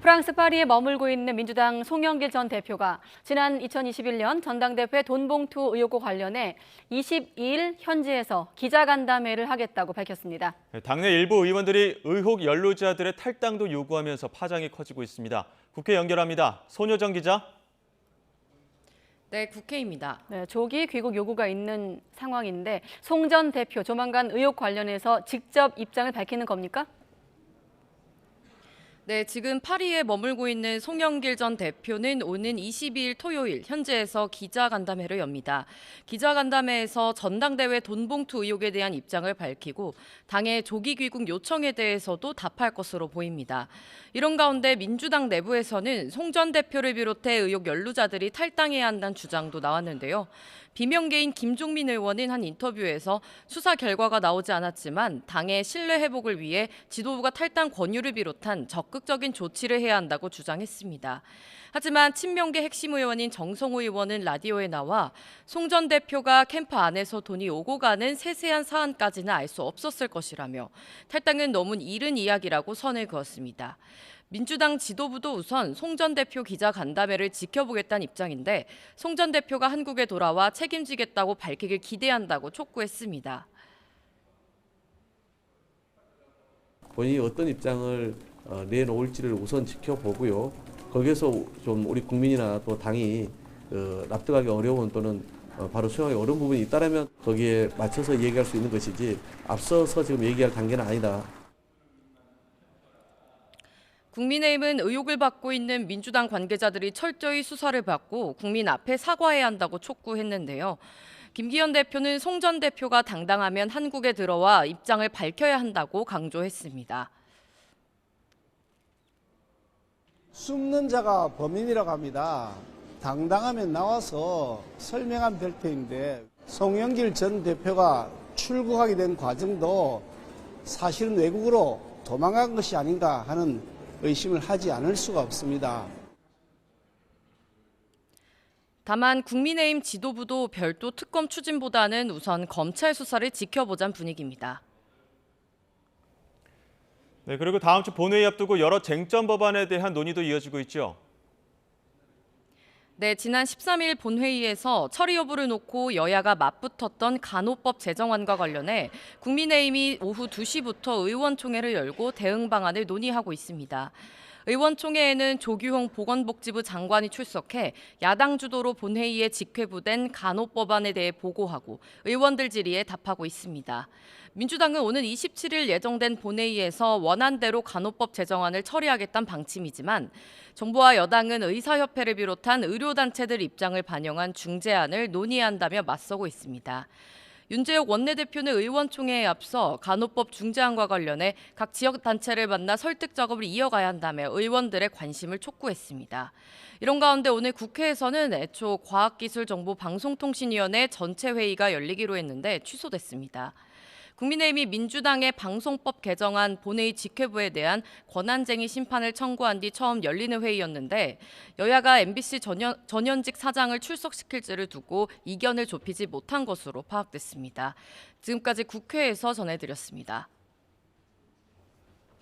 프랑스 파리에 머물고 있는 민주당 송영길 전 대표가 지난 2021년 전당대회 돈봉투 의혹과 관련해 22일 현지에서 기자간담회를 하겠다고 밝혔습니다. 당내 일부 의원들이 의혹 연루자들의 탈당도 요구하면서 파장이 커지고 있습니다. 국회 연결합니다. 손효정 기자. 네, 국회입니다. 네, 조기 귀국 요구가 있는 상황인데 송 전 대표 조만간 의혹 관련해서 직접 입장을 밝히는 겁니까? 네, 지금 파리에 머물고 있는 송영길 전 대표는 오는 22일 토요일 현지에서 기자간담회를 엽니다. 기자간담회에서 전당대회 돈봉투 의혹에 대한 입장을 밝히고 당의 조기 귀국 요청에 대해서도 답할 것으로 보입니다. 이런 가운데 민주당 내부에서는 송 전 대표를 비롯해 의혹 연루자들이 탈당해야 한다는 주장도 나왔는데요. 비명계인 김종민 의원은 한 인터뷰에서 수사 결과가 나오지 않았지만 당의 신뢰 회복을 위해 지도부가 탈당 권유를 비롯한 적극적인 조치를 해야 한다고 주장했습니다. 하지만 친명계 핵심 의원인 정성호 의원은 라디오에 나와 송 전 대표가 캠프 안에서 돈이 오고 가는 세세한 사안까지는 알 수 없었을 것이라며 탈당은 너무 이른 이야기라고 선을 그었습니다. 민주당 지도부도 우선 송 전 대표 기자간담회를 지켜보겠다는 입장인데 송 전 대표가 한국에 돌아와 책임지겠다고 밝히길 기대한다고 촉구했습니다. 본인이 어떤 입장을 내놓을지를 우선 지켜보고요. 거기에서 좀 우리 국민이나 또 당이 납득하기 어려운 또는 바로 수용하기 어려운 부분이 있다면 거기에 맞춰서 얘기할 수 있는 것이지 앞서서 지금 얘기할 단계는 아니다. 국민의힘은 의혹을 받고 있는 민주당 관계자들이 철저히 수사를 받고 국민 앞에 사과해야 한다고 촉구했는데요. 김기현 대표는 송 전 대표가 당당하면 한국에 들어와 입장을 밝혀야 한다고 강조했습니다. 숨는 자가 범인이라고 합니다. 당당하면 나와서 설명한 별표인데 송영길 전 대표가 출국하게 된 과정도 사실은 외국으로 도망간 것이 아닌가 하는 의심을 하지 않을 수가 없습니다. 다만 국민의힘 지도부도 별도 특검 추진보다는 우선 검찰 수사를 지켜보자는 분위기입니다. 네, 그리고 다음 주 본회의 앞두고 여러 쟁점 법안에 대한 논의도 이어지고 있죠. 네, 지난 13일 본회의에서 처리 여부를 놓고 여야가 맞붙었던 간호법 제정안과 관련해 국민의힘이 오후 2시부터 의원총회를 열고 대응 방안을 논의하고 있습니다. 의원총회에는 조규홍 보건복지부 장관이 출석해 야당 주도로 본회의에 직회부된 간호법안에 대해 보고하고 의원들 질의에 답하고 있습니다. 민주당은 오는 27일 예정된 본회의에서 원안대로 간호법 제정안을 처리하겠다는 방침이지만 정부와 여당은 의사협회를 비롯한 의료단체들 입장을 반영한 중재안을 논의한다며 맞서고 있습니다. 윤재욱 원내대표는 의원총회에 앞서 간호법 중재안과 관련해 각 지역단체를 만나 설득 작업을 이어가야 한다며 의원들의 관심을 촉구했습니다. 이런 가운데 오늘 국회에서는 애초 과학기술정보방송통신위원회 전체 회의가 열리기로 했는데 취소됐습니다. 국민의힘이 민주당의 방송법 개정안 본회의 직회부에 대한 권한쟁의 심판을 청구한 뒤 처음 열리는 회의였는데 여야가 MBC 전현직 사장을 출석시킬지를 두고 이견을 좁히지 못한 것으로 파악됐습니다. 지금까지 국회에서 전해드렸습니다.